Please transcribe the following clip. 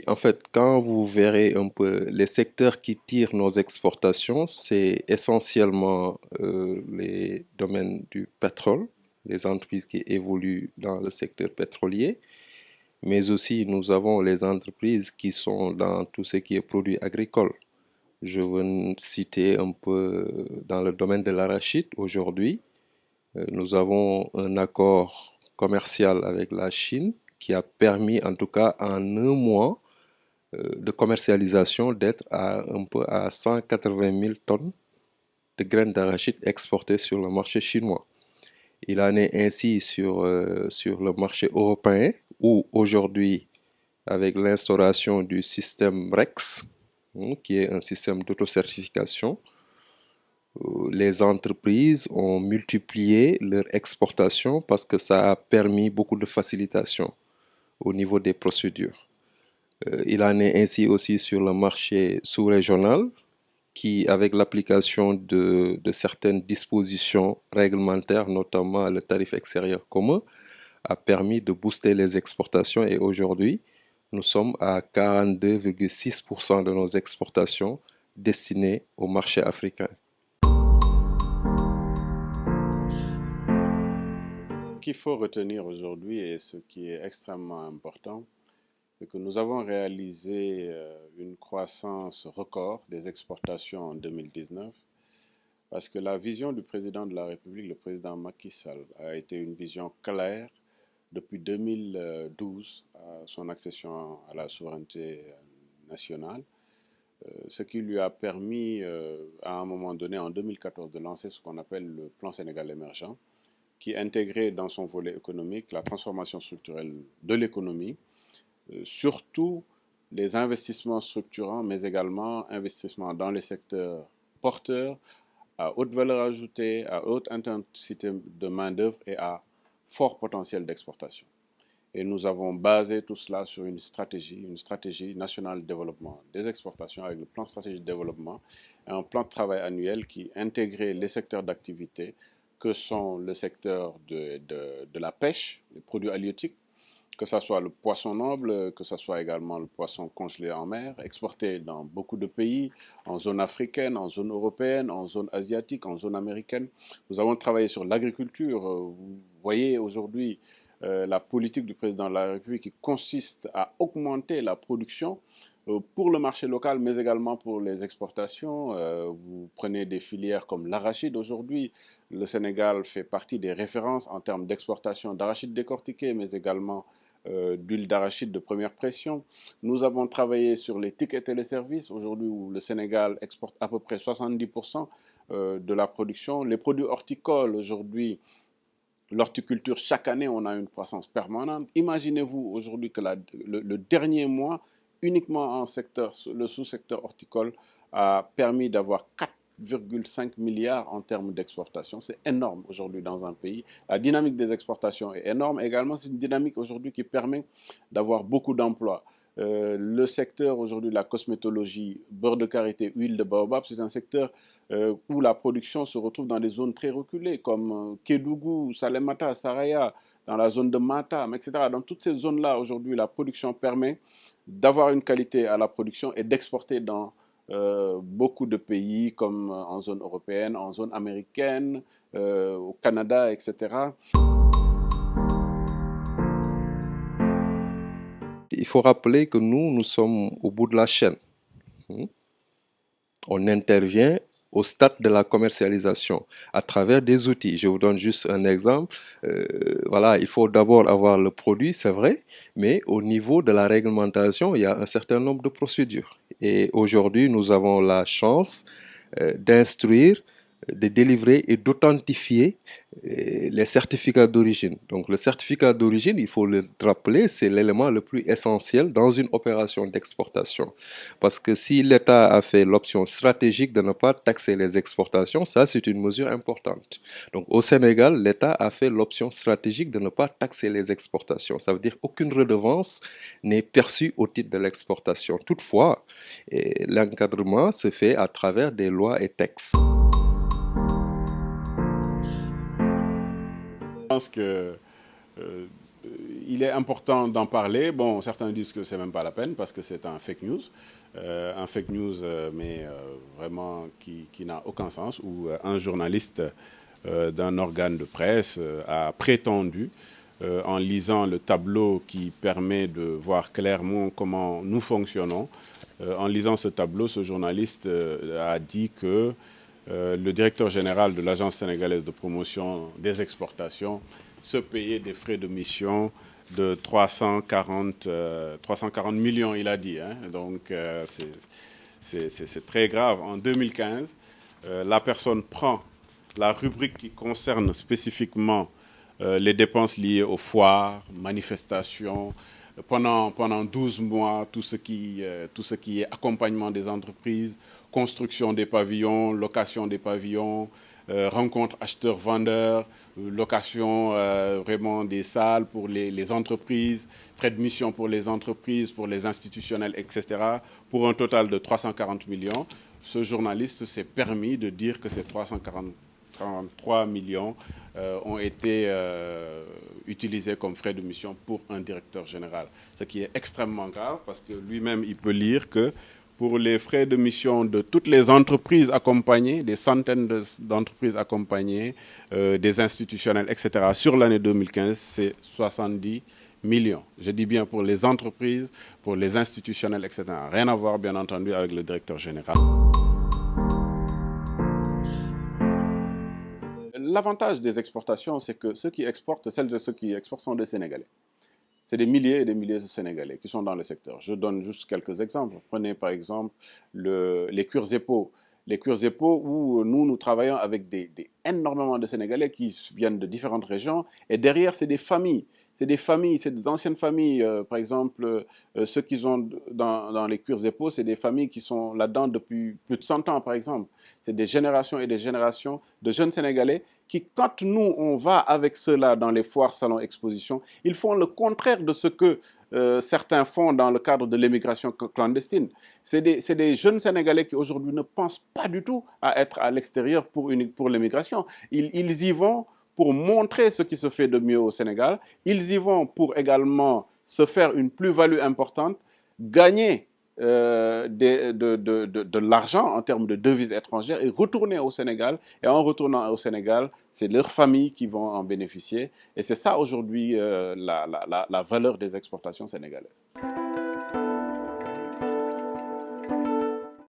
en fait, quand vous verrez un peu les secteurs qui tirent nos exportations, c'est essentiellement les domaines du pétrole, les entreprises qui évoluent dans le secteur pétrolier, mais aussi nous avons les entreprises qui sont dans tout ce qui est produits agricoles. Je veux citer un peu dans le domaine de l'arachide aujourd'hui. Nous avons un accord commercial avec la Chine qui a permis, en tout cas en un mois, de commercialisation d'être à un peu à 180 000 tonnes de graines d'arachide exportées sur le marché chinois. Il en est ainsi sur le marché européen où aujourd'hui, avec l'instauration du système REX, qui est un système d'autocertification, les entreprises ont multiplié leur exportation parce que ça a permis beaucoup de facilitation au niveau des procédures. Il en est ainsi aussi sur le marché sous-régional qui, avec l'application de certaines dispositions réglementaires, notamment le tarif extérieur commun, a permis de booster les exportations et aujourd'hui, nous sommes à 42,6% de nos exportations destinées au marché africain. Ce qu'il faut retenir aujourd'hui et ce qui est extrêmement important, c'est que nous avons réalisé une croissance record des exportations en 2019 parce que la vision du président de la République, le président Macky Sall, a été une vision claire depuis 2012 à son accession à la souveraineté nationale, ce qui lui a permis à un moment donné en 2014 de lancer ce qu'on appelle le plan Sénégal émergent, qui intégrait dans son volet économique la transformation structurelle de l'économie, surtout les investissements structurants, mais également investissements dans les secteurs porteurs, à haute valeur ajoutée, à haute intensité de main-d'œuvre et à fort potentiel d'exportation. Et nous avons basé tout cela sur une stratégie nationale de développement des exportations avec le plan stratégique de développement et un plan de travail annuel qui intégrait les secteurs d'activité que sont le secteur de la pêche, les produits halieutiques, que ce soit le poisson noble, que ce soit également le poisson congelé en mer, exporté dans beaucoup de pays, en zone africaine, en zone européenne, en zone asiatique, en zone américaine. Nous avons travaillé sur l'agriculture. Vous voyez aujourd'hui la politique du président de la République qui consiste à augmenter la production pour le marché local, mais également pour les exportations. Vous prenez des filières comme l'arachide aujourd'hui. Le Sénégal fait partie des références en termes d'exportation d'arachide décortiqué, mais également d'huile d'arachide de première pression. Nous avons travaillé sur les tickets et les services, aujourd'hui où le Sénégal exporte à peu près 70% de la production. Les produits horticoles, aujourd'hui, l'horticulture, chaque année, on a une croissance permanente. Imaginez-vous aujourd'hui que le dernier mois, uniquement en secteur, le sous-secteur horticole a permis d'avoir 4,5 milliards en termes d'exportation. C'est énorme aujourd'hui dans un pays. La dynamique des exportations est énorme. Également, c'est une dynamique aujourd'hui qui permet d'avoir beaucoup d'emplois. Le secteur aujourd'hui de la cosmétologie, beurre de karité, huile de baobab, c'est un secteur où la production se retrouve dans des zones très reculées comme Kédougou, Salémata, Saraya, dans la zone de Matam, etc. Dans toutes ces zones-là, aujourd'hui, la production permet d'avoir une qualité à la production et d'exporter dans beaucoup de pays comme en zone européenne, en zone américaine, au Canada, etc. Il faut rappeler que nous sommes au bout de la chaîne. On intervient au stade de la commercialisation à travers des outils. Je vous donne juste un exemple. Voilà, il faut d'abord avoir le produit, c'est vrai, mais au niveau de la réglementation, il y a un certain nombre de procédures. Et aujourd'hui, nous avons la chance d'instruire, de délivrer et d'authentifier les certificats d'origine. Donc le certificat d'origine, il faut le rappeler, c'est l'élément le plus essentiel dans une opération d'exportation. Parce que si l'État a fait l'option stratégique de ne pas taxer les exportations, ça c'est une mesure importante. Donc au Sénégal, l'État a fait l'option stratégique de ne pas taxer les exportations. Ça veut dire qu'aucune redevance n'est perçue au titre de l'exportation. Toutefois, l'encadrement se fait à travers des lois et textes. Je pense que il est important d'en parler. Bon, certains disent que c'est même pas la peine parce que c'est un fake news. Mais vraiment qui n'a aucun sens, où un journaliste d'un organe de presse a prétendu, en lisant le tableau qui permet de voir clairement comment nous fonctionnons, en lisant ce tableau, ce journaliste a dit que le directeur général de l'Agence sénégalaise de promotion des exportations se payait des frais de mission de 340 millions, il a dit. Hein. Donc, c'est très grave. En 2015, la personne prend la rubrique qui concerne spécifiquement les dépenses liées aux foires, manifestations. Pendant 12 mois, tout ce qui est accompagnement des entreprises, construction des pavillons, location des pavillons, rencontres acheteurs-vendeurs, location vraiment des salles pour les entreprises, frais de mission pour les entreprises, pour les institutionnels, etc., pour un total de 340 millions. Ce journaliste s'est permis de dire que ces 343 millions ont été utilisés comme frais de mission pour un directeur général. Ce qui est extrêmement grave parce que lui-même, il peut lire que pour les frais de mission de toutes les entreprises accompagnées, des centaines d'entreprises accompagnées, des institutionnels, etc., sur l'année 2015, c'est 70 millions. Je dis bien pour les entreprises, pour les institutionnels, etc. Rien à voir, bien entendu, avec le directeur général. L'avantage des exportations, c'est que celles et ceux qui exportent sont des Sénégalais. C'est des milliers et des milliers de Sénégalais qui sont dans le secteur. Je donne juste quelques exemples. Prenez par exemple les cuirs et peaux. Les cuirs et peaux où nous travaillons avec énormément de Sénégalais qui viennent de différentes régions. Et derrière, c'est des familles. C'est des anciennes familles. Par exemple, ceux qui sont dans les cuirs et peaux, c'est des familles qui sont là-dedans depuis plus de 100 ans, par exemple. C'est des générations et des générations de jeunes Sénégalais qui, quand nous, on va avec ceux-là dans les foires, salons, expositions, ils font le contraire de ce que certains font dans le cadre de l'immigration clandestine. C'est des jeunes Sénégalais qui, aujourd'hui, ne pensent pas du tout à être à l'extérieur pour l'immigration. Ils y vont pour montrer ce qui se fait de mieux au Sénégal. Ils y vont pour également se faire une plus-value importante, gagner de l'argent en termes de devises étrangères et retourner au Sénégal. Et en retournant au Sénégal, c'est leurs familles qui vont en bénéficier. Et c'est ça aujourd'hui la valeur des exportations sénégalaises.